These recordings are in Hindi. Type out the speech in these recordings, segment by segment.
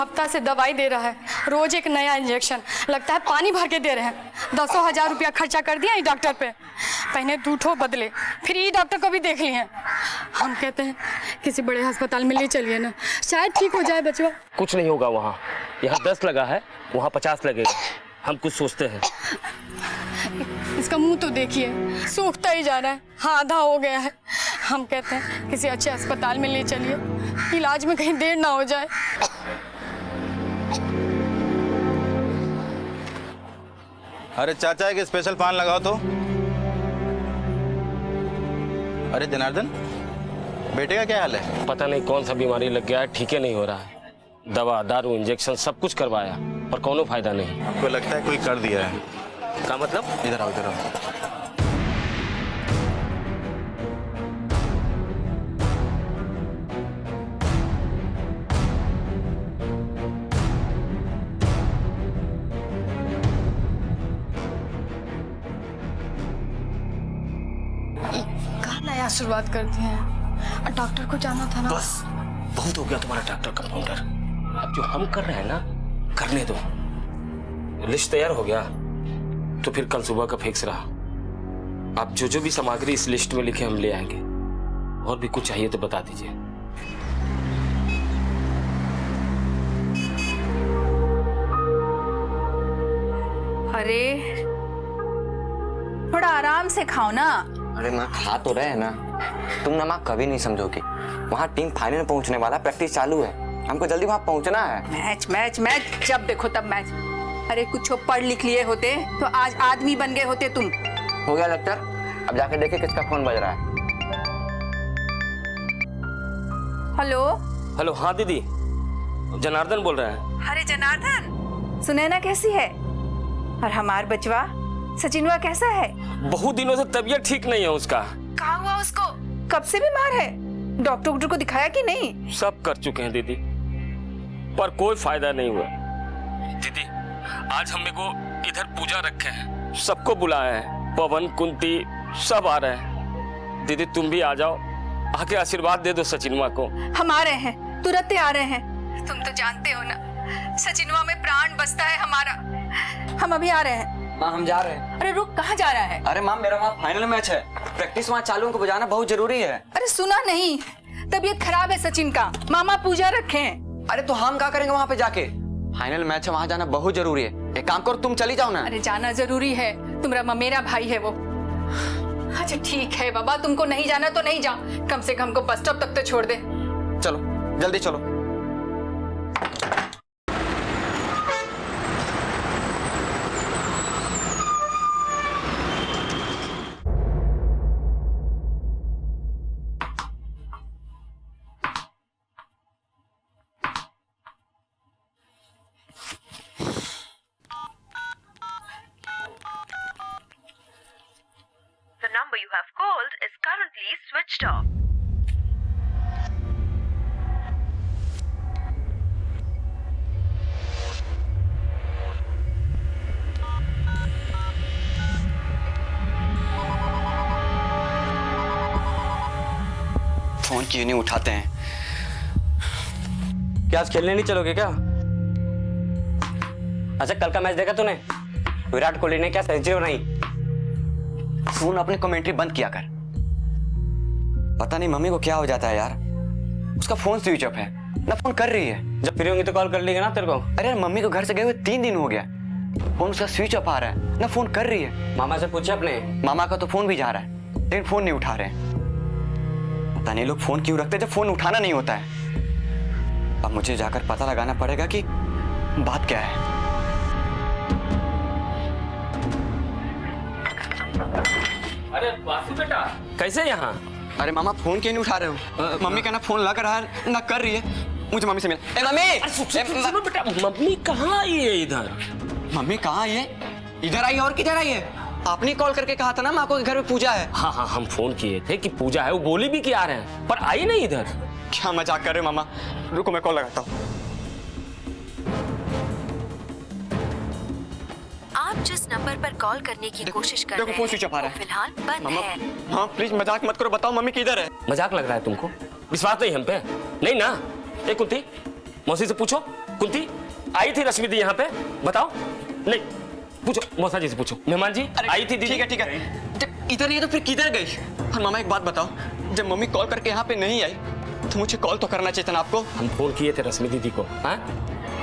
हफ्ता से दवाई दे रहा है, रोज एक नया इंजेक्शन, लगता है पानी भर के दे रहे हैं। 10,000 रुपया खर्चा कर दिया डॉक्टर पे, पहले दूठो बदले, फिर ये डॉक्टर को भी देख लिए। हम कहते हैं किसी बड़े अस्पताल में ले चलिए ना, शायद ठीक हो जाए बचवा। कुछ नहीं होगा वहाँ, यहाँ 10 लगा है, वहाँ 50 लगेगा। हम कुछ सोचते हैं। इसका मुंह तो देखिए, सूखता ही जा रहा है, आधा हो गया है। हम कहते हैं किसी अच्छे अस्पताल में ले चलिए, इलाज में कहीं देर ना हो जाए। अरे चाचा एक स्पेशल पान लगाओ तो। अरे जनार्दन, बेटे का क्या हाल है? पता नहीं कौन सा बीमारी लग गया है, ठीक ही नहीं हो रहा है। दवा दारू इंजेक्शन सब कुछ करवाया पर कोनो फायदा नहीं। हमको लगता है कोई कर दिया है। क्या मतलब? इधर आओ, इधर आओ। कहाँ नया शुरुआत करते हैं, डॉक्टर को जाना था ना। बस बहुत हो गया तुम्हारा डॉक्टर कंपाउंडर। अब जो हम कर रहे हैं ना, करने दो। लिस्ट तैयार हो गया तो फिर कल सुबह का फिक्स रहा। आप जो भी सामग्री इस लिस्ट में लिखे हम ले आएंगे। और भी कुछ चाहिए तो बता दीजिए। अरे थोड़ा आराम से खाओ ना। अरे माँ खा तो रहे हैं ना। तुम ना माँ कभी नहीं समझोगी। वहाँ टीम फाइनल में पहुँचने वाला, प्रैक्टिस चालू है, हमको जल्दी वहाँ पहुँचना है। मैच मैच मैच, जब देखो तब मैच। अरे कुछ पढ़ लिख लिए होते तो आज आदमी बन गए होते तुम। हो गया लेक्चर, अब जाके देखे किसका फोन बज रहा है। हेलो हेलो, हाँ दीदी, जनार्दन बोल रहे हैं। अरे जनार्दन, सुनैना कैसी है? और हमार बचवा सचिनवा कैसा है? बहुत दिनों से तबीयत ठीक नहीं है उसका। कहाँ हुआ उसको? कब से बीमार है? डॉक्टर को दिखाया कि नहीं? सब कर चुके हैं दीदी, पर कोई फायदा नहीं हुआ। दीदी आज हम को इधर पूजा रखे हैं, सबको बुलाए हैं, पवन कुंती सब आ रहे हैं। दीदी तुम भी आ जाओ, आके आशीर्वाद दे दो सचिनवा को। हम आ रहे हैं, तुरंत आ रहे हैं। तुम तो जानते हो ना, सचिनवा में प्राण बसता है हमारा। हम अभी आ रहे हैं। माँ हम जा रहे हैं। अरे रुक, कहाँ जा रहा है? अरे माँ मेरा वहाँ फाइनल मैच है, प्रैक्टिस वहाँ चालू, उनको बजाना बहुत जरूरी है। अरे सुना नहीं, तबीयत खराब है सचिन का, मामा पूजा रखे हैं। अरे तो हम क्या करेंगे वहाँ पे जाके? फाइनल मैच है, वहाँ जाना बहुत जरूरी है। एक काम करो, तुम चली जाओ ना। अरे जाना जरूरी है, तुम्हारा मेरा भाई है वो। अच्छा ठीक है बाबा, तुमको नहीं जाना तो नहीं जाओ, कम से कम को बस स्टॉप तक तो छोड़ दे। चलो जल्दी चलो। The number you have called is currently switched off. Phone क्यों नहीं उठाते हैं? क्या आज खेलने नहीं चलोगे क्या? अच्छा कल का मैच देखा तूने? विराट कोहली ने क्या सेंचुरी बनाई। फोन अपनी कमेंट्री बंद किया कर। पता नहीं मम्मी को क्या हो जाता है यार, उसका फोन स्विच ऑफ है, ना फोन कर रही है। जब फ्री होंगी तो कॉल कर लेंगे ना तेरे को। अरे यार मम्मी को घर से गए हुए 3 दिन हो गया, फोन उसका स्विच ऑफ आ रहा है, ना फोन कर रही है। मामा से पूछे अपने। मामा का तो फोन भी जा रहा है, लेकिन फोन नहीं उठा रहे हैं। पता नहीं लोग फोन क्यों रखते जब फोन उठाना नहीं होता है। अब मुझे जाकर पता लगाना पड़ेगा कि बात क्या है। अरे वासु बेटा, कैसे यहाँ? अरे मामा फोन क्यों नहीं उठा रहे हो? मम्मी का ना फोन लग रहा है ना कर रही है, मुझे मम्मी से मिल। ए मम्मी! सुनो बेटा, मम्मी कहाँ आई है इधर? मम्मी कहाँ आई है? इधर आई है और किधर आई है? आपने कॉल करके कहा था ना माँ को घर में पूजा है। हाँ हाँ, हम फोन किए थे कि पूजा है, वो बोली भी कि आ रहे हैं, पर आई नहीं इधर। क्या मजाक कर रहे हो मामा? रुको मैं कॉल लगाता हूँ। आप जिस नंबर पर कॉल करने की कोशिश कर देखो रहे फोन स्विच ऑफ आ रहा हैं है। वो फिलहाल बंद मामा है। हाँ प्लीज मजाक मत करो, बताओ मम्मी किधर है? मजाक लग रहा है तुमको? विश्वास नहीं हम पे? नहीं ना? एक कुंती, मौसी से पूछो, कुंती आई थी रश्मि दी यहाँ पे? बताओ। नहीं, पूछो मौसा जी से पूछो। मेहमान जी आई थी दीदी? ठीक है। जब इधर नहीं है तो फिर किधर गई? और मामा एक बात बताओ, जब मम्मी कॉल करके यहाँ पे नहीं आई तो मुझे कॉल तो करना चाहिए था ना आपको। हम फोन किए थे रश्मि दीदी को, हाँ?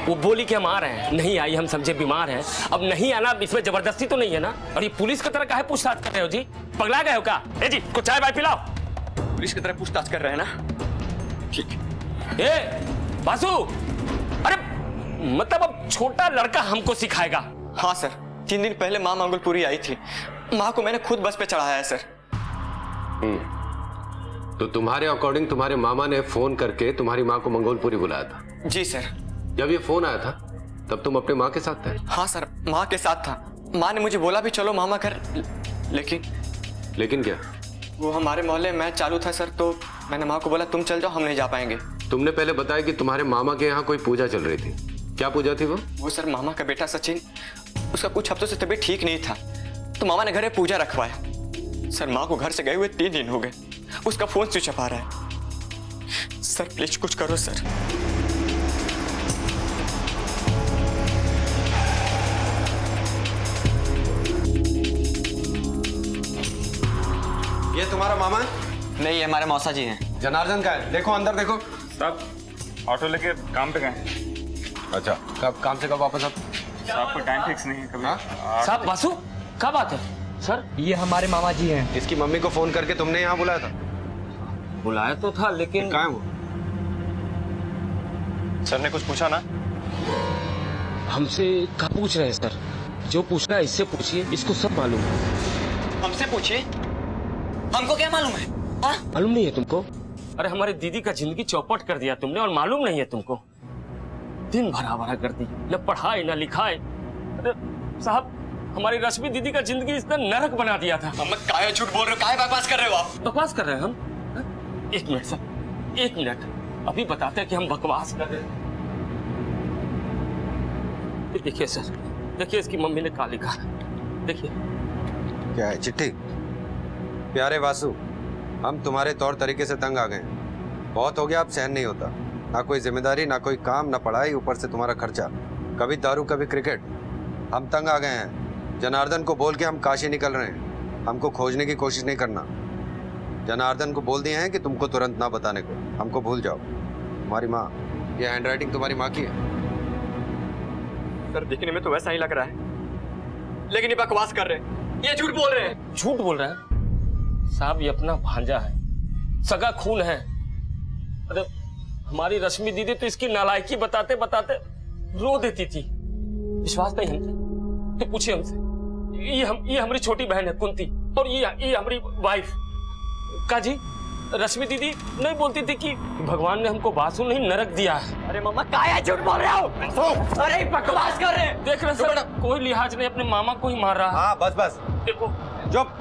वो बोली कि हम आ रहे हैं, नहीं आई, हम समझे बीमार हैं। अब नहीं आना इसमें जबरदस्ती तो नहीं है ना? और ये पुलिस की तरह काहे पूछताछ कर रहे हो जी? पगला गए हो क्या? ए जी को चाय वाय पिलाओ। पुलिस की तरह पूछताछ कर रहे हैं ना? ठीक। ए बासु, अरे मतलब अब छोटा लड़का हमको सिखाएगा? हाँ सर, 3 दिन पहले माँ मंगलपुरी आई थी, माँ को मैंने खुद बस पे चढ़ाया है सर। तो तुम्हारे अकॉर्डिंग तुम्हारे मामा ने फोन करके तुम्हारी माँ को मंगोलपुरी बुलाया था? जी सर। जब ये फोन आया था तब तुम अपने माँ के साथ थे? हाँ सर, माँ के साथ था। माँ ने मुझे बोला भी चलो मामा घर, लेकिन क्या? वो हमारे मोहल्ले में मैच चालू था सर, तो मैंने माँ को बोला तुम चल जाओ, हम नहीं जा पाएंगे। तुमने पहले बताया कि तुम्हारे मामा के यहाँ कोई पूजा चल रही थी। क्या पूजा थी वो? वो सर मामा का बेटा सचिन, उसका कुछ हफ्तों से तबीयत ठीक नहीं था, तो मामा ने घर में पूजा रखवाया। सर माँ को घर से गए हुए 3 दिन हो गए, उसका फोन स्विच ऑफ आ रहा है। सर प्लीज कुछ करो सर। ये तुम्हारा मामा है? नहीं, ये हमारे मौसा जी हैं। जनार्दन का है, देखो अंदर देखो। साहब ऑटो लेके काम पे गए। अच्छा, कब काम से कब वापस आप? साहब को टाइम फिक्स नहीं है कभी। साहब बासु क्या बात है सर? ये हमारे मामा जी हैं। इसकी मम्मी को फोन करके तुमने यहाँ बुलाया था? बुलाया तो था लेकिन कहाँ है वो? सर ने कुछ पूछा ना? हमसे क्या पूछ रहे हैं सर? जो पूछना है इससे पूछिए, इसको सब मालूम है। हमसे पूछिए, हमको क्या मालूम है? मालूम नहीं है तुमको? अरे हमारी दीदी का जिंदगी चौपट कर दिया तुमने और मालूम नहीं है तुमको? दिन भरा भरा कर दी, न पढ़ाई न लिखाई। अरे साहब हमारी रश्मि दीदी का जिंदगी इसने नरक बना दिया था। हम काहे झूठ बोल रहे हो, काहे बकवास कर रहे हो आप? बकवास कर रहे हैं हम? 1 मिनट सर, 1 मिनट, अभी बताते हैं कि हम बकवास कर रहे हैं। देखिए सर, देखिए इसकी मम्मी ने क्या लिखा है, देखिए। क्या है? चिट्ठी? प्यारे वासु, हम तुम्हारे तौर तरीके से तंग आ गए हैं। बहुत हो गया, अब सहन नहीं होता। ना कोई जिम्मेदारी, ना कोई काम, ना पढ़ाई, ऊपर से तुम्हारा खर्चा, कभी दारू कभी क्रिकेट। हम तंग आ गए हैं। जनार्दन को बोल के हम काशी निकल रहे हैं। हमको खोजने की कोशिश नहीं करना। जनार्दन को बोल दिए हैं कि तुमको तुरंत ना बताने को, हमको भूल जाओ। तुम्हारी माँ, ये हैंडराइटिंग तुम्हारी माँ की है? सर दिखने में तो वैसा ही लग रहा है, लेकिन ये बकवास कर रहे हैं, ये झूठ बोल रहे हैं। झूठ बोल रहे हैं साहब? ये अपना भांजा है, सगा खून है। अरे हमारी रश्मि दीदी तो इसकी नालायकी बताते बताते रो देती थी। विश्वास नहीं हमसे तो पूछिए हमसे। ये हमारी छोटी बहन है कुंती, और ये हमारी वाइफ का जी। रश्मि दीदी नहीं बोलती थी कि भगवान ने हमको बासु नहीं नरक दिया है। अरे मामा काहे झूठ बोल रहे हो? अरे बकवास कर रहे हैं। देख रहे सर, कोई लिहाज नहीं, अपने मामा को ही मार रहा है। हाँ बस देखो, चुप,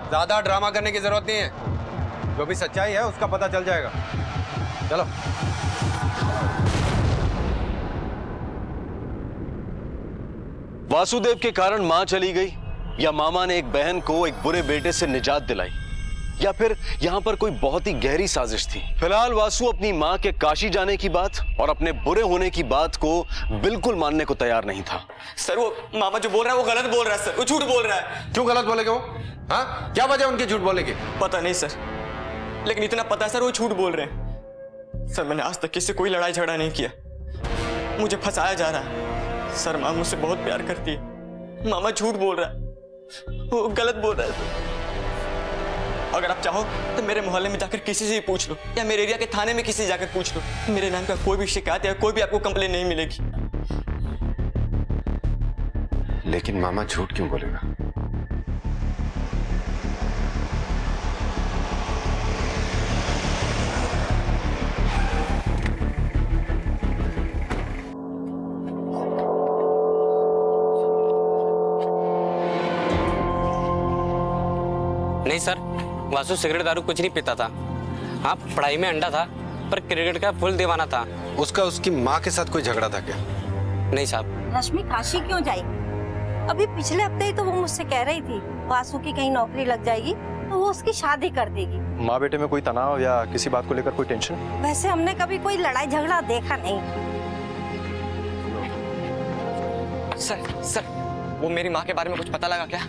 ज्यादा ड्रामा करने की जरूरत नहीं है। जो भी सच्चाई है उसका पता चल जाएगा। चलो। वासुदेव के कारण मां चली गई, या मामा ने एक बहन को एक बुरे बेटे से निजात दिलाई, या फिर यहां पर कोई बहुत ही गहरी साजिश थी? फिलहाल वासु अपनी मां के काशी जाने की बात और अपने बुरे होने की बात को बिल्कुल मानने को तैयार नहीं था। सर वो मामा जो बोल रहा है वो गलत बोल रहा है सर, वो झूठ बोल रहा है। क्यों गलत बोलेगे वो? हाँ, क्या वजह उनकी झूठ बोलने की? पता नहीं सर, लेकिन इतना पता है सर वो झूठ बोल रहे हैं। सर मैंने आज तक किसी से कोई लड़ाई झगड़ा नहीं किया, मुझे फंसाया जा रहा है। सर माँ मुझसे बहुत प्यार करती है, मामा झूठ बोल रहा है, वो गलत बोल रहा है सर। अगर आप चाहो तो मेरे मोहल्ले में जाकर किसी से भी पूछ लो, या मेरे एरिया के थाने में किसी से जाकर पूछ लो, मेरे नाम का कोई भी शिकायत या कोई भी आपको कंप्लेन नहीं मिलेगी। लेकिन मामा झूठ क्यों बोलेगा? नहीं सर, वासु सिगरेट दारू कुछ नहीं पीता था। हाँ, पढ़ाई में अंडा था, पर क्रिकेट का फुल दीवाना था। उसका उसकी माँ के साथ कोई झगड़ा था क्या? नहीं साहब। रश्मि काशी क्यों जाएगी? अभी पिछले हफ्ते ही तो वो मुझसे कह रही थी वासु की कहीं नौकरी लग जाएगी तो वो उसकी शादी कर देगी। माँ बेटे में कोई तनाव या किसी बात को लेकर कोई टेंशन? वैसे हमने कभी कोई लड़ाई झगड़ा देखा नहीं। सर वो मेरी माँ के बारे में कुछ पता लगा क्या?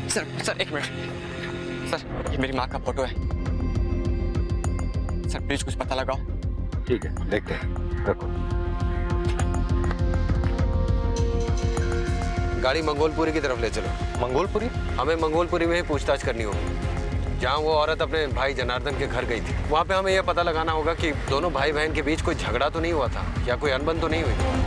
सर एक मिनट सर, ये मेरी माँ का फोटो है सर, प्लीज कुछ पता लगाओ। ठीक है, देखते हैं, रखो। गाड़ी मंगोलपुरी की तरफ ले चलो। मंगोलपुरी? हमें मंगोलपुरी में ही पूछताछ करनी होगी, जहाँ वो औरत अपने भाई जनार्दन के घर गई थी। वहाँ पे हमें यह पता लगाना होगा कि दोनों भाई बहन के बीच कोई झगड़ा तो नहीं हुआ था या कोई अनबन तो नहीं हुई थी।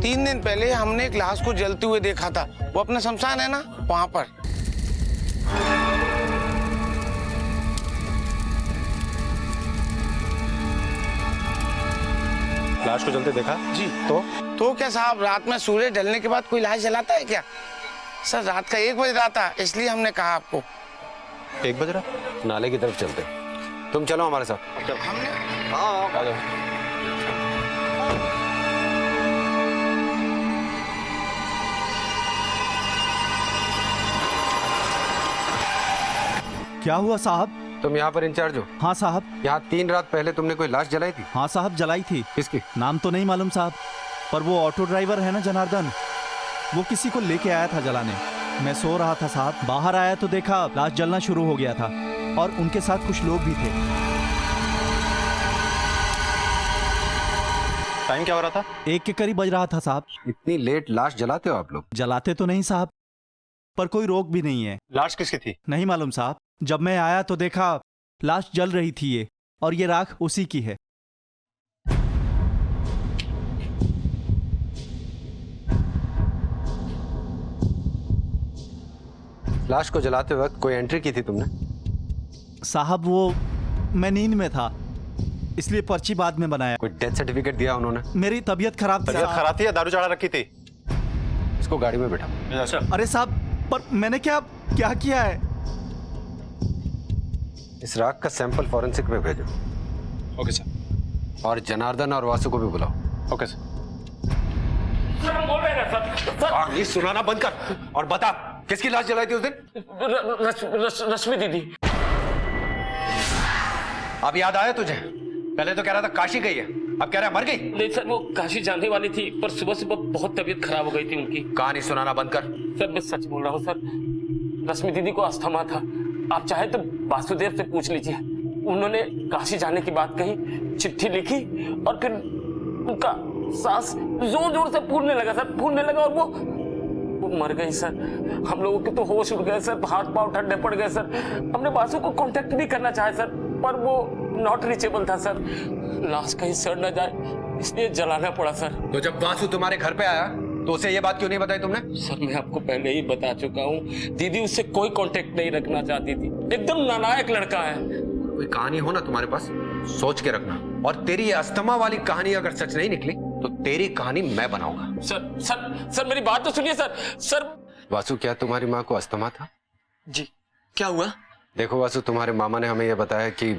3 दिन पहले हमने एक लाश को जलते हुए देखा था, वो अपना शमशान है ना, वहां पर। लाश को जलते देखा जी। तो क्या साहब, रात में सूरज ढलने के बाद कोई लाश जलाता है क्या? सर रात का 1 बज रहा था, इसलिए हमने कहा आपको। 1 बज रहा? नाले की तरफ चलते, तुम चलो हमारे साथ। हाँ आ जाओ। क्या हुआ साहब? तुम यहाँ पर इंचार्ज हो? हाँ साहब। यहाँ 3 रात पहले तुमने कोई लाश जलाई थी? हाँ साहब, जलाई थी। किसकी? नाम तो नहीं मालूम साहब, पर वो ऑटो ड्राइवर है ना जनार्दन, वो किसी को लेके आया था जलाने। मैं सो रहा था साहब, बाहर आया तो देखा लाश जलना शुरू हो गया था और उनके साथ कुछ लोग भी थे। टाइम क्या हो रहा था? 1 के करीब बज रहा था साहब। इतनी लेट लाश जलाते हो आप लोग? जलाते तो नहीं साहब, पर कोई रोक भी नहीं है। लाश किसकी थी? नहीं मालूम साहब, जब मैं आया तो देखा लाश जल रही थी ये, और ये राख उसी की है। लाश को जलाते वक्त कोई एंट्री की थी तुमने? साहब वो मैं नींद में था, इसलिए पर्ची बाद में बनाया। कोई डेथ सर्टिफिकेट दिया उन्होंने? मेरी तबीयत खराब थी। तबीयत खराब थी या दारू चढ़ा रखी थी? इसको गाड़ी में बैठा। अरे साहब, पर मैंने क्या किया है? इस राख का सैंपल फॉरेंसिक में भेजो। Okay sir. और जनार्दन और वासु को भी बुलाओ। Okay sir. सर बोल रहे हैं सर। ये सुनाना बंद कर और बता, किसकी लाश जलाई थी उस दिन? रश्मि दीदी। अब याद आया तुझे? पहले तो कह रहा था काशी गई है, अब कह रहा है मर गई। नहीं सर, वो काशी जाने वाली थी, पर सुबह सुबह बहुत तबीयत खराब हो गई थी उनकी। कहानी सुनाना बंद कर। सर मैं सच बोल रहा हूँ सर, रश्मि दीदी को अस्थमा था। आप चाहे तो वासुदेव से पूछ लीजिए, उन्होंने काशी जाने की बात कही, चिट्ठी लिखी और फिर उनका सांस जोर जोर से फूलने लगा सर, फूलने लगा और वो मर गई सर। हम लोगों के तो होश उड़ गए सर, हाथ पांव ठंडे पड़ गए सर। हमने वासु को कांटेक्ट भी करना चाहे सर, पर वो नॉट रीचेबल था सर। लाश कहीं सड़ न जाए इसलिए जलाना पड़ा सर। तो जब वासु तुम्हारे घर पे आया तो उसे ये बात क्यों नहीं बताई तुमने? सर मैं आपको पहले ही बता चुका हूँ, दीदी उससे कोई कांटेक्ट नहीं रखना चाहती थी। एकदम नालायक लड़का है। कोई कहानी हो ना तुम्हारे पास, सोच के रखना। और तेरी ये अस्थमा वाली कहानी अगर सच नहीं निकली तो तेरी कहानी मैं बनाऊंगा। सर सर सर मेरी बात तो सुनिए सर। सर वासु, क्या तुम्हारी माँ को अस्थमा था? जी। क्या हुआ? देखो वासु, तुम्हारे मामा ने हमें यह बताया कि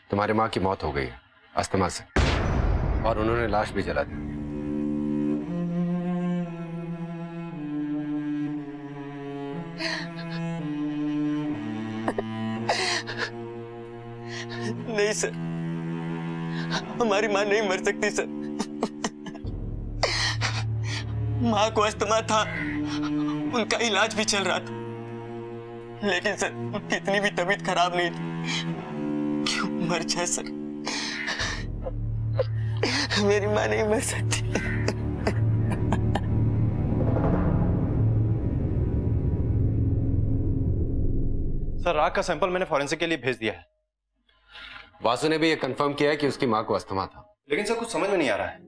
तुम्हारी माँ की मौत हो गई अस्थमा से, और उन्होंने लाश भी जला दी। नहीं सर, हमारी माँ नहीं मर सकती सर। माँ को अस्थमा था, उनका इलाज भी चल रहा था, लेकिन सर उनकी इतनी भी तबीयत खराब नहीं थी क्यों मर जाए सर। मेरी माँ नहीं मर सकती। सर राख का सैंपल मैंने फॉरेंसिक के लिए भेज दिया है। वासु ने भी ये कंफर्म किया है कि उसकी माँ को अस्थमा था। लेकिन सर कुछ समझ में नहीं आ रहा है,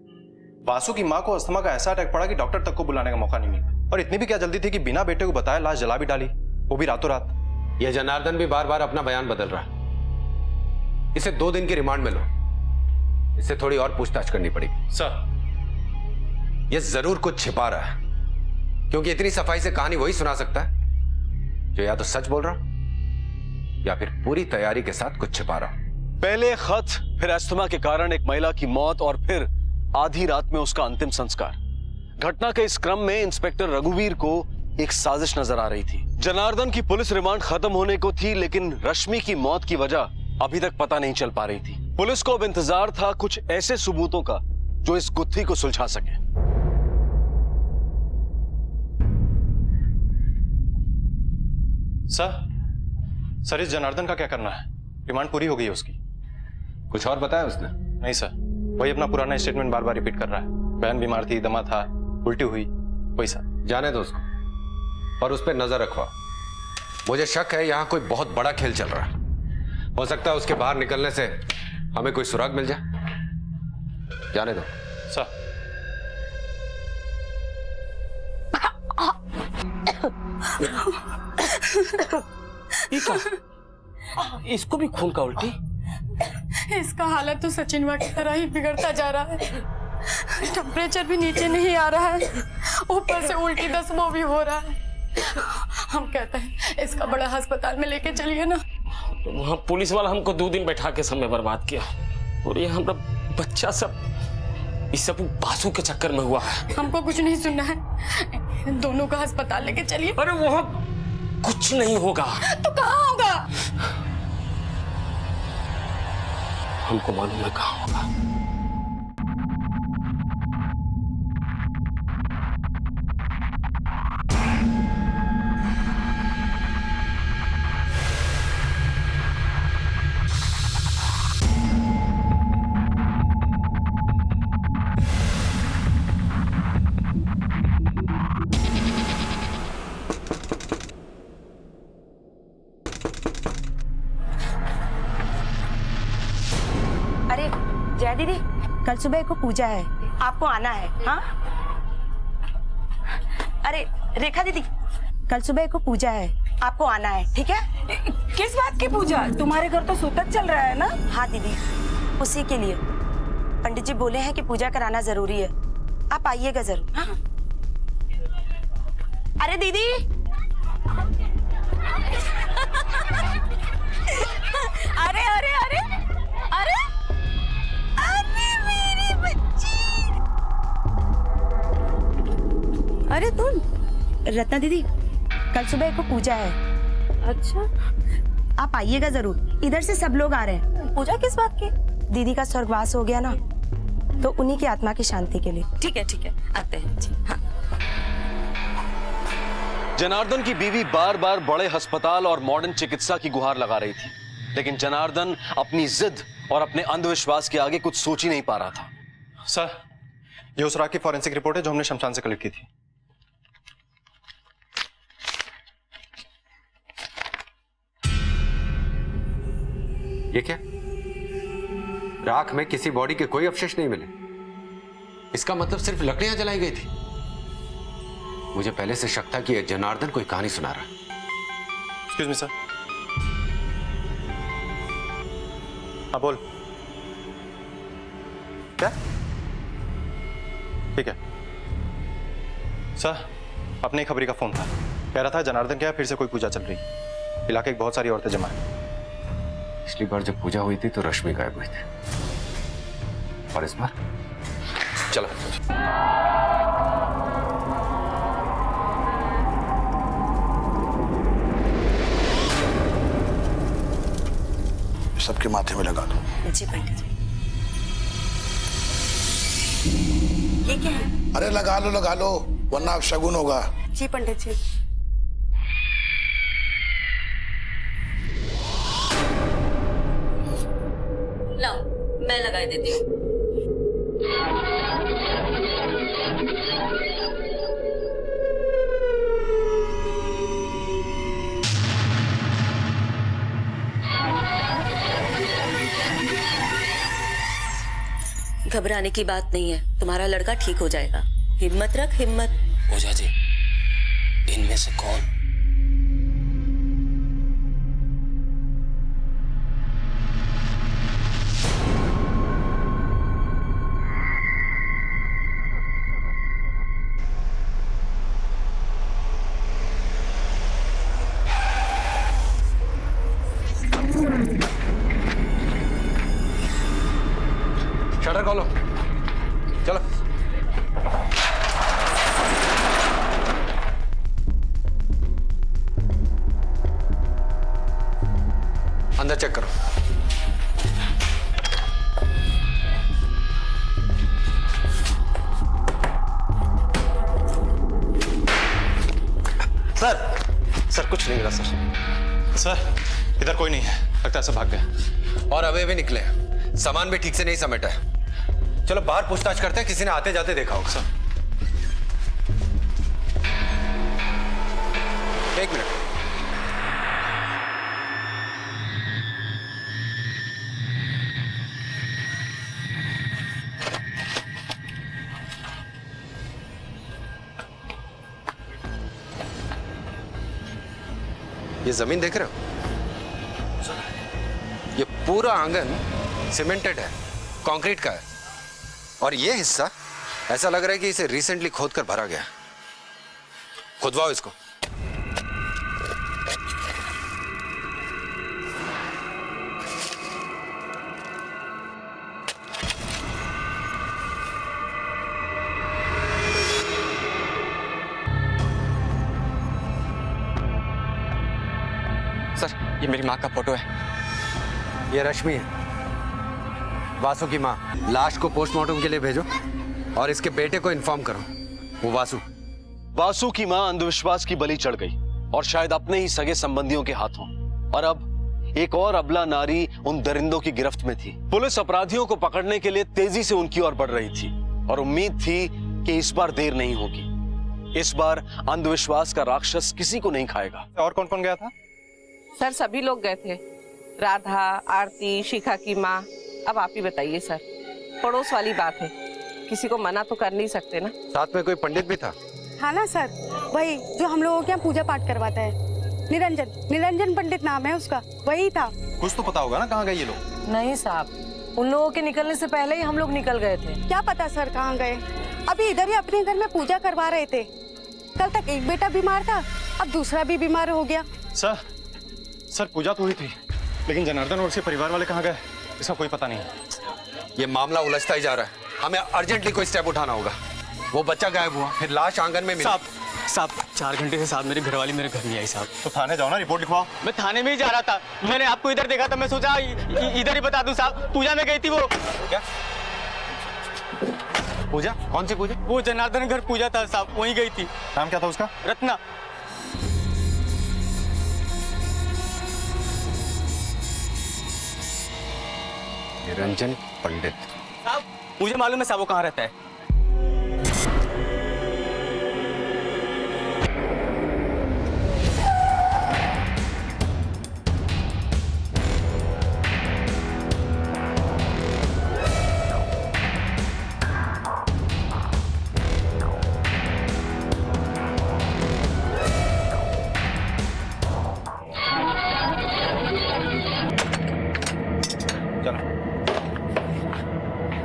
वासु की माँ को अस्थमा का ऐसा अटैक पड़ा कि डॉक्टर तक को बुलाने का मौका नहीं मिला। और इतनी भी क्या जल्दी थी कि बिना बेटे को बताया लाश जला भी डाली, वो भी रातों रात। यह जनार्दन भी बार बार अपना बयान बदल रहा है। इसे 2 दिन की रिमांड में लो, इससे थोड़ी और पूछताछ करनी पड़ेगी। सर यह जरूर कुछ छिपा रहा है, क्योंकि इतनी सफाई से कहानी वही सुना सकता है जो या तो सच बोल रहा या फिर पूरी तैयारी के साथ कुछ छिपा रहा। पहले खत, फिर अस्थमा के कारण एक महिला की मौत, और फिर आधी रात में उसका अंतिम संस्कार। घटना के इस क्रम में इंस्पेक्टर रघुवीर को एक साजिश नजर आ रही थी। जनार्दन की पुलिस रिमांड खत्म होने को थी, लेकिन रश्मि की मौत की वजह अभी तक पता नहीं चल पा रही थी। पुलिस को अब इंतजार था कुछ ऐसे सबूतों का जो इस गुत्थी को सुलझा सके। सर इस जनार्दन का क्या करना है? रिमांड पूरी हो गई है उसकी। कुछ और बताया उसने? नहीं सर, वही अपना पुराना स्टेटमेंट बार बार रिपीट कर रहा है। बहन बीमार थी, दमा था, उल्टी हुई, वही सर। जाने दो उसको और उस पर नजर रखवा। मुझे शक है यहाँ कोई बहुत बड़ा खेल चल रहा है। हो सकता है उसके बाहर निकलने से हमें कोई सुराग मिल जाए। जाने दो सर। इसको भी खून का उल्टी? इसका हालत तो सचिनवा की तरह ही बिगड़ता जा रहा है। टेम्परेचर भी नीचे नहीं आ रहा है, ऊपर से उल्टी दसमो भी हो रहा है। हम कहते हैं इसका बड़ा अस्पताल में लेके चलिए ना। तो वहाँ पुलिस वाला हमको 2 दिन बैठा के समय बर्बाद किया, और ये हमारा बच्चा सब इस सब बासु के चक्कर में हुआ है। हमको कुछ नहीं सुनना है, दोनों का अस्पताल लेके चलिए। अरे वहाँ कुछ नहीं होगा। तो कहाँ होगा? हमको मालूम है कहाँ होगा। जया दीदी, कल सुबह को पूजा है, आपको आना है। हाँ, अरे रेखा दीदी, कल सुबह को पूजा है, आपको आना है, ठीक है? किस बात की पूजा? तुम्हारे घर तो सूतक चल रहा है ना? हाँ दीदी, उसी के लिए पंडित जी बोले हैं कि पूजा कराना जरूरी है, आप आइएगा जरूर। हाँ? अरे दीदी अरे अरे अरे अरे अरे मेरी बच्ची। अरे तुम रत्ना दीदी, कल सुबह को पूजा है। अच्छा, आप आइएगा जरूर, इधर से सब लोग आ रहे हैं। पूजा किस बात की? दीदी का स्वर्गवास हो गया ना, तो उन्हीं की आत्मा की शांति के लिए। ठीक है, आते हैं जी। हाँ। जनार्दन की बीवी बार बार बड़े अस्पताल और मॉडर्न चिकित्सा की गुहार लगा रही थी, लेकिन जनार्दन अपनी जिद और अपने अंधविश्वास के आगे कुछ सोच ही नहीं पा रहा था। सर, ये उस रात की फॉरेंसिक रिपोर्ट है जो हमने शमशान से कलेक्ट की थी। ये क्या? राख में किसी बॉडी के कोई अवशेष नहीं मिले। इसका मतलब सिर्फ लकड़ियां जलाई गई थी। मुझे पहले से शक था कि यह जनार्दन कोई कहानी सुना रहा है। Excuse me sir. हाँ बोल। क्या? ठीक है सर, अपने खबरी का फोन था, कह रहा था जनार्दन के यहाँ फिर से कोई पूजा चल रही। इलाके की बहुत सारी औरतें जमा है। पिछली बार जब पूजा हुई थी तो रश्मि गायब हुई थी, और इस बार? चलो सबके माथे में लगा दो। जी पंडित जी। ये क्या है? अरे लगा लो, वरना अब शगुन होगा। जी पंडित जी। लाओ, मैं लगा देती हूँ। घबराने की बात नहीं है, तुम्हारा लड़का ठीक हो जाएगा। हिम्मत रख, हिम्मत। ओझा जी, इनमें से कौन? शटर खोलो। चलो। अंदर चेक करो। सर कुछ नहीं मिला सर इधर कोई नहीं है, लगता है सब भाग गए। और अभी भी निकले, सामान भी ठीक से नहीं समेटा है। चलो बाहर पूछताछ करते हैं, किसी ने आते जाते देखा होगा। सर एक मिनट। ये जमीन देख रहे हो? ये पूरा आंगन सीमेंटेड है, कंक्रीट का है। और ये हिस्सा ऐसा लग रहा है कि इसे रिसेंटली खोदकर भरा गया। खुदवाओ इसको। सर ये मेरी माँ का फोटो है। ये रश्मि है, वासु की माँ। लाश को पोस्टमार्टम के लिए भेजो और इसके बेटे को इन्फॉर्म करो। वो वासु की माँ अंधविश्वास की बलि चढ़ गई और शायद अपने ही सगे संबंधियों के हाथों। और अब एक और अबला नारी उन दरिंदों की गिरफ्त में थी। पुलिस अपराधियों को पकड़ने के लिए तेजी से उनकी ओर बढ़ रही थी और उम्मीद थी कि इस बार देर नहीं होगी। इस बार अंधविश्वास का राक्षस किसी को नहीं खाएगा। और कौन कौन गया था? सर सभी लोग गए थे, राधा, आरती, शिखा की माँ। अब आप ही बताइए सर, पड़ोस वाली बात है, किसी को मना तो कर नहीं सकते ना। साथ में कोई पंडित भी था? हाँ ना सर, वही जो हम लोगों के यहाँ पूजा पाठ करवाता है, निरंजन पंडित नाम है उसका, वही था। कुछ तो पता होगा ना कहाँ गए ये लोग? नहीं साहब, उन लोगों के निकलने से पहले ही हम लोग निकल गए थे। क्या पता सर कहाँ गए, अभी इधर ही अपने घर में पूजा करवा रहे थे। कल तक एक बेटा बीमार था, अब दूसरा भी बीमार हो गया। सर पूजा तो हुई थी, लेकिन जनार्दन और उसके परिवार वाले कहाँ गए इसका कोई पता नहीं। ये मामला उलझता ही जा रहा है, हमें अर्जेंटली कोई स्टेप उठाना होगा। वो बच्चा गायब हुआ, फिर लाश आंगन में मिली। साहब 4 घंटे से साहब मेरी घरवाली मेरे घर नहीं आई साहब। तो थाने जाओ ना, रिपोर्ट लिखवाओ। मैं थाने में ही जा रहा था, मैंने आपको इधर देखा था, मैं सोचा इधर ही बता दूं साहब। पूजा में गई थी वो। क्या पूजा? कौन सी पूजा? वो जनार्दन घर पूजा था साहब, वहीं गई थी। नाम क्या था उसका? रत्ना। निरंजन पंडित। साहब मुझे मालूम है साहब वो कहाँ रहता है।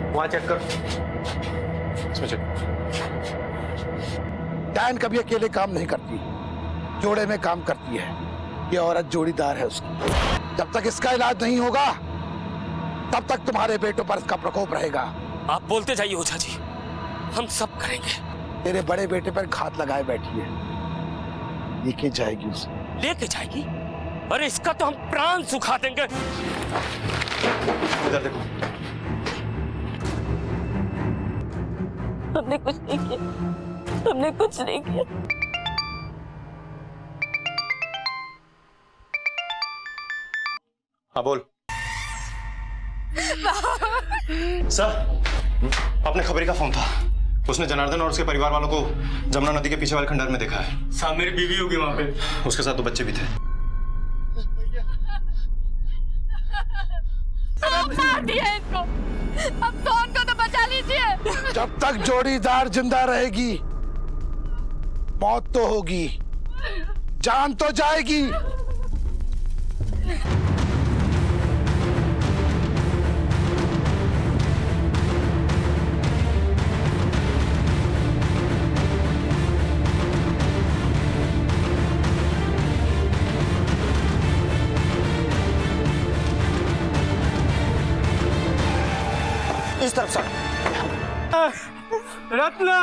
वहाँ चेक करो। इसमें चेक। डैन कभी अकेले काम नहीं करती, जोड़े में काम करती है। ये औरत जोड़ीदार है उसकी। जब तक इसका इलाज नहीं होगा तब तक तुम्हारे बेटों पर इसका प्रकोप रहेगा। आप बोलते जाइए ओझा जी, हम सब करेंगे। तेरे बड़े बेटे पर घात लगाए बैठी है, लेके जाएगी उसे। लेके जाएगी? अरे इसका तो हम प्राण सुखा देंगे। इधर देखो। हमने कुछ नहीं किया, हमने कुछ नहीं किया। हाँ बोल। सर अपने खबरी का फोन था, उसने जनार्दन और उसके परिवार वालों को जमुना नदी के पीछे वाले खंडर में देखा है। साहब मेरी बीवी होगी वहां पे, उसके साथ 2 बच्चे भी थे। मार दिया इसको, अब सोन को तो बचा लीजिए। जब तक जोड़ीदार जिंदा रहेगी मौत तो होगी, जान तो जाएगी। इस तरफ सर। रत्ना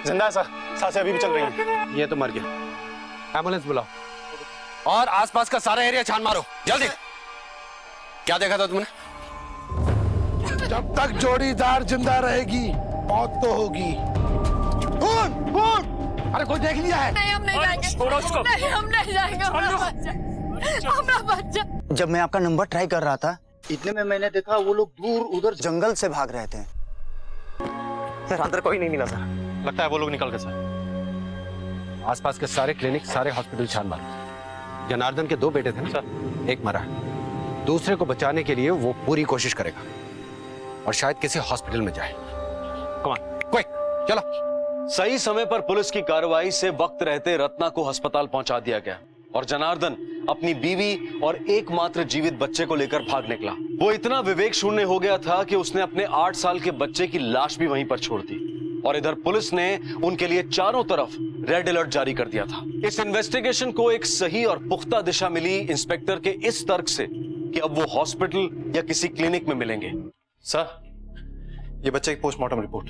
जिंदा है सर, सांसें अभी भी चल रही हैं। ये तो मर गया। एम्बुलेंस बुलाओ और आसपास का सारा एरिया छान मारो जल्दी। क्या देखा था तुमने? जब तक जोड़ीदार जिंदा रहेगी मौत तो होगी। कौन कौन? अरे कोई देख लिया है? नहीं, हम नहीं जाएंगे। छोड़ो उसको। नहीं, हम नहीं जाएंगे। हमारा बच्चा। जब मैं आपका नंबर ट्राई कर रहा था इतने में मैंने देखा वो लोग दूर उधर जंगल से भाग रहे थे। सर अंदर कोई नहीं मिला सर, लगता है वो लोग निकल गए सर। आसपास के सारे क्लिनिक, सारे हॉस्पिटल छान मारो। जनार्दन के 2 बेटे थे ना सर, एक मरा, दूसरे को बचाने के लिए वो पूरी कोशिश करेगा और शायद किसी हॉस्पिटल में जाए। कम ऑन, क्विक, चलो। सही समय पर पुलिस की कार्रवाई से वक्त रहते रत्ना को अस्पताल पहुंचा दिया गया और जनार्दन अपनी बीवी और एकमात्र जीवित बच्चे को लेकर भाग निकला। वो इतना विवेक शून्य हो गया था कि उसने अपने 8 साल के बच्चे की लाश भी वहीं पर छोड़ दी और इधर पुलिस ने उनके लिए चारों तरफ रेड अलर्ट जारी कर दिया था। इस इन्वेस्टिगेशन को एक सही और पुख्ता दिशा मिली इंस्पेक्टर के इस तर्क से कि अब वो हॉस्पिटल या किसी क्लिनिक में मिलेंगे। सर ये बच्चे की पोस्टमार्टम रिपोर्ट।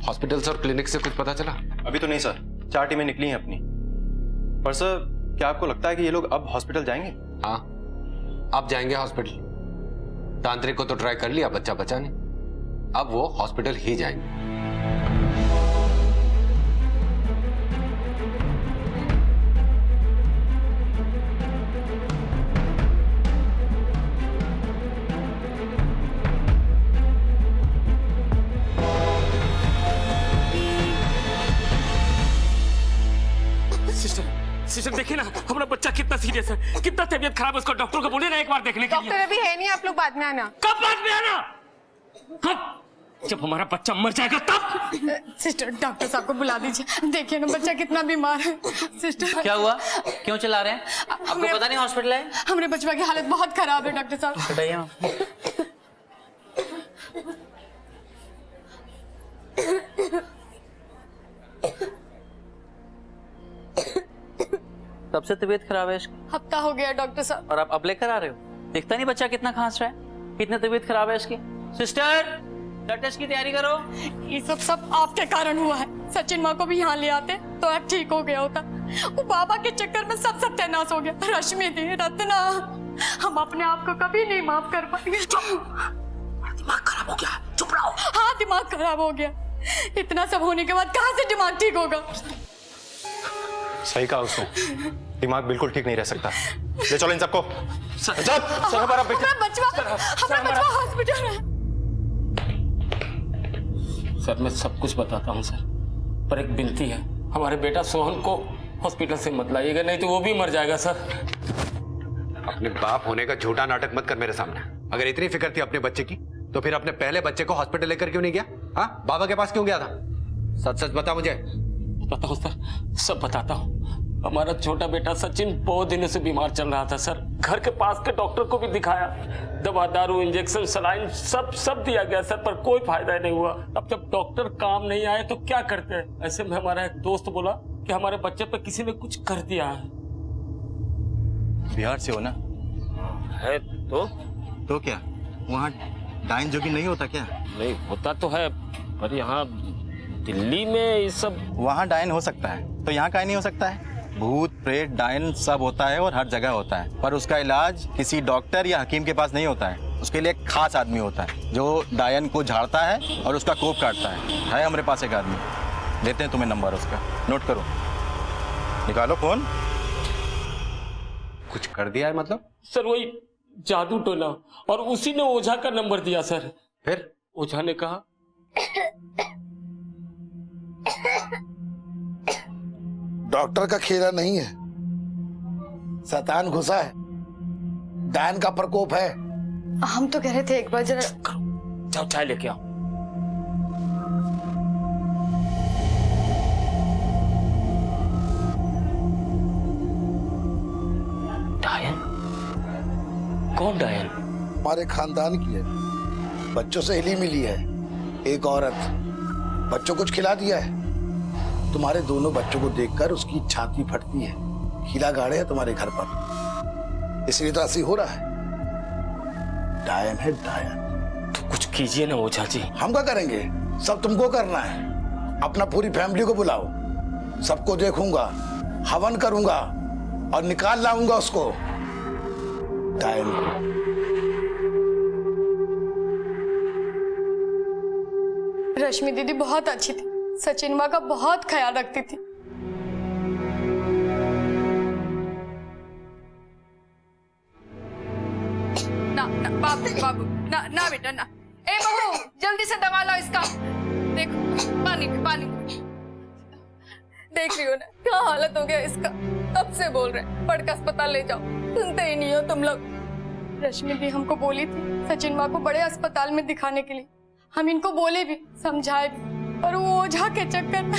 हॉस्पिटल और क्लिनिक से कुछ पता चला? अभी तो नहीं सर, 4 टीमें निकली हैं अपनी। पर सर क्या आपको लगता है कि ये लोग अब हॉस्पिटल जाएंगे? हाँ, अब जाएंगे हॉस्पिटल। तांत्रिक को तो ट्राई कर लिया, बच्चा बचा नहीं, अब वो हॉस्पिटल ही जाएंगे। सिस्टर देखिए ना हमारा बच्चा कितना सीरियस है, कितना तबीयत खराब है उसका। डॉक्टर को बोले ना एक बार देखने के लिए। डॉक्टर अभी है नहीं, आप लोग बाद में आना। कब बाद में आना? जब हमारा बच्चा मर जाएगा तब। सिस्टर डॉक्टर साहब को बुला दीजिए, देखिए ना बच्चा कितना बीमार है। सिस्टर क्या हुआ, क्यों चिल्ला रहे हैं? आपको पता नहीं हॉस्पिटल है? हमारे बचवा की हालत बहुत खराब है डॉक्टर साहब। बताइए। तब से तबीयत खराब है इसकी? हफ्ता हो गया डॉक्टर साहब। और आप अब लेकर आ रहे हो? दिखता नहीं बच्चा कितना खांस रहा है, कितनी तबीयत खराब है इसकी। सिस्टर ब्लड टेस्ट की तैयारी करो। ये सब आपके कारण हुआ है। सचिन माँ को भी यहाँ ले आते तो अब ठीक हो गया होता। वो बाबा के चक्कर में सब सत्यानाश हो गया। रश्मि दी, रत्ना, हम अपने आप को कभी नहीं माफ कर पाएंगे। दिमाग खराब हो गया, चुप रहो। हाँ दिमाग खराब हो गया। इतना सब होने के बाद कहाँ से दिमाग ठीक होगा? सही कहा उसने, दिमाग बिल्कुल ठीक नहीं रह सकता। ले चलो इन सबको। सर हमारा बेटा, हमारा हॉस्पिटल है। सर मैं सब कुछ बताता हूँ सर, पर एक विनती है, हमारे बेटा सोहन को हॉस्पिटल से मत लाइएगा, नहीं तो वो भी मर जाएगा सर। अपने बाप होने का झूठा नाटक मत कर मेरे सामने। अगर इतनी फिक्र थी अपने बच्चे की तो फिर अपने पहले बच्चे को हॉस्पिटल लेकर क्यों नहीं गया? हाँ, बाबा के पास क्यों गया था? सच सच बता मुझे। बताता हूँ सर, सब बताता हूँ। हमारा छोटा बेटा सचिन बहुत दिनों से बीमार चल रहा था सर। घर के पास के डॉक्टर को भी दिखाया, दवा दारू इंजेक्शन सलाइन सब दिया गया सर, पर कोई फायदा नहीं हुआ। अब जब डॉक्टर काम नहीं आए तो क्या करते हैं? ऐसे में हमारा एक दोस्त बोला कि हमारे बच्चे पे किसी ने कुछ कर दिया है। बिहार से हो ना? है तो क्या वहाँ डाइन जोगी नहीं होता क्या? नहीं होता तो है, पर यहाँ दिल्ली में ये सब। वहाँ डाइन हो सकता है तो यहाँ का नहीं हो सकता है? भूत प्रेत डाइन सब होता है और हर जगह होता है, पर उसका इलाज किसी डॉक्टर या हकीम के पास नहीं होता है। उसके लिए एक खास आदमी होता है जो डायन को झाड़ता है और उसका कोप काटता है हमारे पास एक आदमी, देते हैं तुम्हें नंबर उसका, नोट करो, निकालो फोन। कुछ कर दिया है मतलब? सर वही जादू टोना, और उसी ने ओझा का नंबर दिया सर। फिर ओझा ने कहा डॉक्टर का खेला नहीं है, शैतान घुसा है, डायन का प्रकोप है। हम तो कह रहे थे एक बार जरा जाओ चाय लेके आओ। डायन? कौन डायन? हमारे खानदान की है, बच्चों से हिली मिली है। एक औरत बच्चों कुछ खिला दिया है, तुम्हारे दोनों बच्चों को देखकर उसकी छाती फटती है। हीला गाड़े है तुम्हारे घर पर, इसलिए तो ऐसी हो रहा है। डायन है डायन। तो कुछ कीजिए ना ओझा जी। हम क्या करेंगे? सब तुमको करना है। अपना पूरी फैमिली को बुलाओ, सबको देखूंगा, हवन करूंगा और निकाल लाऊंगा उसको, डायन को। रश्मि दीदी बहुत अच्छी थी, सचिन माँ का बहुत ख्याल रखती थी। ना ना बाबू बाबू ना ना बेटा ना। ए बहू जल्दी से दवा लाओ इसका। देखो पानी पे पानी पे। देख रही हो ना क्या हालत हो गया इसका। कब से बोल रहे पढ़ के अस्पताल ले जाओ, सुनते ही नहीं हो तुम लोग। रश्मि दी हमको बोली थी सचिन माँ को बड़े अस्पताल में दिखाने के लिए। हम इनको बोले भी, समझाए भी, पर वो ओझा के चक्कर में।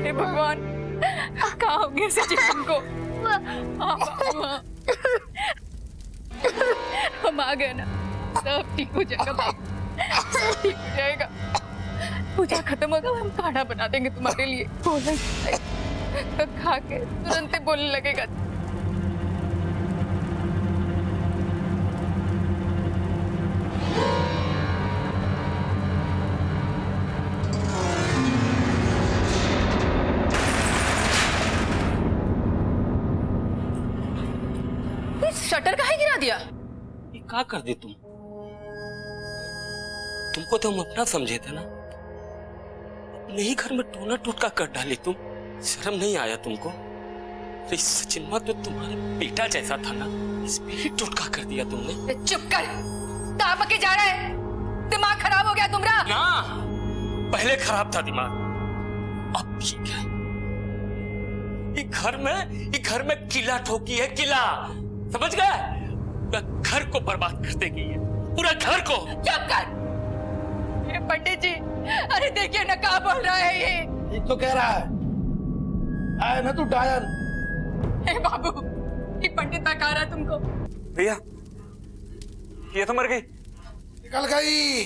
हे भगवान कहाँ हो गया सचिन को। हम आ गए ना, सब ठीक हो जाएगा बाबू, सब ठीक हो जाएगा। पूजा खत्म होगा हम खाना बना देंगे तुम्हारे लिए। बोलना तो खा के तुरंत बोलने लगेगा। शटर काहे गिरा दिया? ये क्या कर दी तुम? तुमको तो हम अपना समझे थे ना, अपने ही घर में टोना टोटका कर डाली तुम। शर्म नहीं आया तुमको? अरे सचिन माँ तो तुम्हारे बेटा जैसा था ना, इस पे ही टोटका कर दिया तुमने। चुप कर, कहाँ पके जा रहा है? दिमाग खराब हो गया तुम्हारा? ना, पहले खराब था दिमाग, अब ठीक है। ये घर में किला ठोकी है, किला, समझ गए? घर को बर्बाद कर देगी ये, पूरा घर को। चुप कर। ये पंडित जी, अरे देखिए ना क्या बोल रहा है ये। ठीक तो कह रहा है, आए ना तू डायन। हे बाबू, ये पंडित बता रहा है तुमको। भैया ये तो मर गई। निकल गई,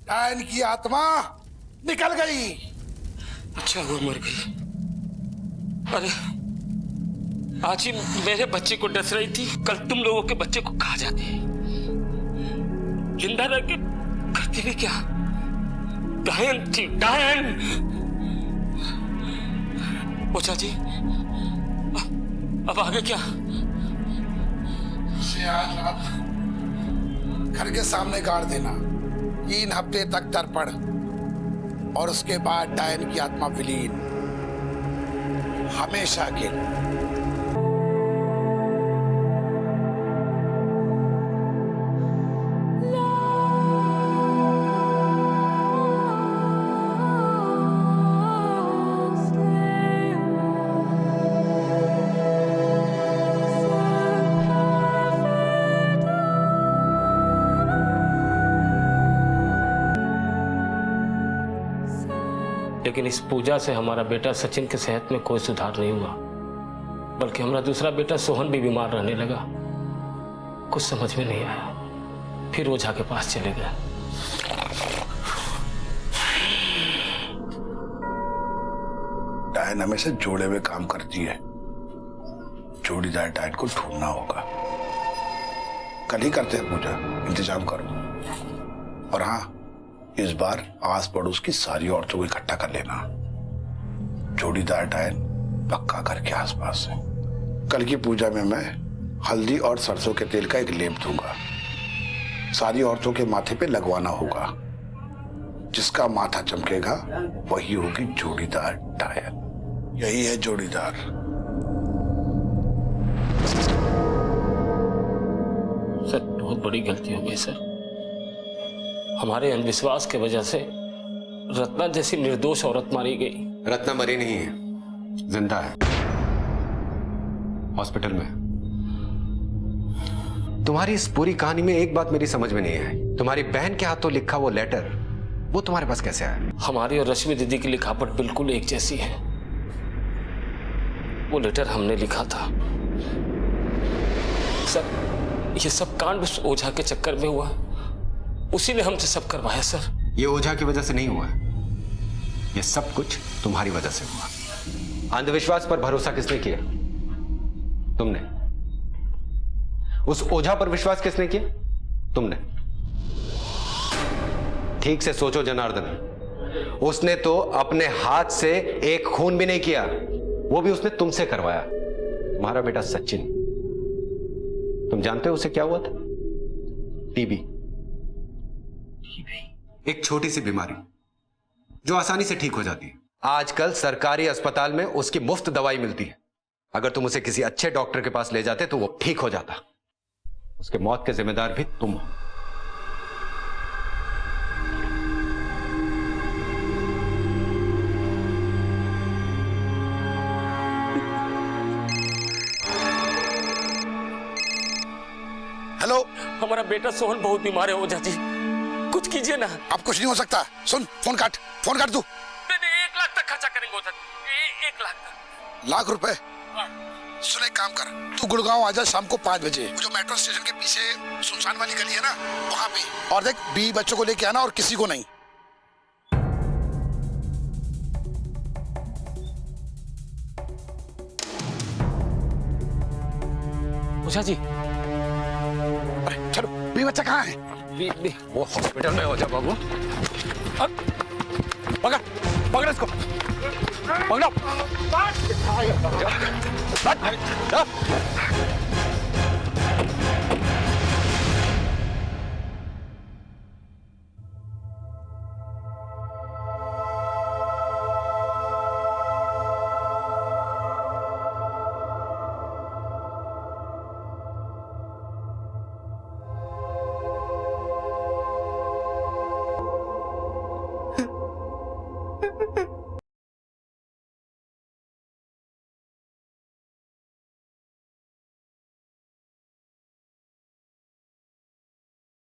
डायन की आत्मा निकल गई। अच्छा हुआ मर गई। अरे आज ही मेरे बच्चे को डस रही थी, कल तुम लोगों के बच्चे को खा जाती। जिंदा रह के करती भी क्या? डायन थी, डायन। ओझा जी अब आगे क्या? उसे आज रात घर के सामने गाड़ देना, 3 हफ्ते तक तर्पण, और उसके बाद डायन की आत्मा विलीन हमेशा के लिए। लेकिन इस पूजा से हमारा बेटा सचिन की सेहत में कोई सुधार नहीं हुआ, बल्कि हमारा दूसरा बेटा सोहन भी बीमार रहने लगा। कुछ समझ में नहीं आया, फिर ओझा के पास चले गए। डायन हमेशा जोड़े हुए काम करती है, जोड़ीदार डायन को ढूंढना होगा। कल ही करते हैं पूजा, इंतजाम करो। और हाँ, इस बार आस पड़ोस की सारी औरतों को इकट्ठा कर लेना। जोड़ीदार डायन पक्का घर के आसपास है। कल की पूजा में मैं हल्दी और सरसों के तेल का एक लेप दूंगा, सारी औरतों के माथे पे लगवाना होगा। जिसका माथा चमकेगा वही होगी जोड़ीदार डायन। यही है जोड़ीदार। सर बहुत बड़ी गलती हो गई सर। हमारे अंधविश्वास की वजह से रत्ना जैसी निर्दोष औरत मारी गई। रत्ना मरी नहीं है, जिंदा है, हॉस्पिटल में। तुम्हारी इस पूरी कहानी में एक बात मेरी समझ में नहीं आई, तुम्हारी बहन के हाथों लिखा वो लेटर, वो तुम्हारे पास कैसे आया? हमारी और रश्मि दीदी की लिखावट बिल्कुल एक जैसी है। वो लेटर हमने लिखा था। सर ये सब कांड उस ओझा के चक्कर में हुआ, उसी ने हमसे सब करवाया सर। ये ओझा की वजह से नहीं हुआ, ये सब कुछ तुम्हारी वजह से हुआ। अंधविश्वास पर भरोसा किसने किया? तुमने। उस ओझा पर विश्वास किसने किया? तुमने। ठीक से सोचो जनार्दन, उसने तो अपने हाथ से एक खून भी नहीं किया, वो भी उसने तुमसे करवाया। तुम्हारा बेटा सचिन, तुम जानते हो उसे क्या हुआ था? टीबी। एक छोटी सी बीमारी जो आसानी से ठीक हो जाती है। आजकल सरकारी अस्पताल में उसकी मुफ्त दवाई मिलती है। अगर तुम उसे किसी अच्छे डॉक्टर के पास ले जाते तो वो ठीक हो जाता। उसके मौत के जिम्मेदार भी तुम हो। हेलो, हमारा बेटा सोहन बहुत बीमार है ओझा जी, कुछ कीजिए ना। अब कुछ नहीं हो सकता। सुन, फोन काट तू। नहीं, 1 लाख तक खर्चा करेंगे ओझा जी, 1 लाख तक। लाख रुपए? सुन, एक काम कर, तू गुड़गांव आ जा शाम को 5 बजे। जो मेट्रो स्टेशन के पीछे सुनसान वाली गली है ना, वहां पे। और देख, 20 बच्चों को लेके आना और किसी को नहीं। ओझा जी, अरे चलो, 20 बच्चा कहाँ है? वो हॉस्पिटल में हो जा बाबू। पकड़ इसको, पकड़ो।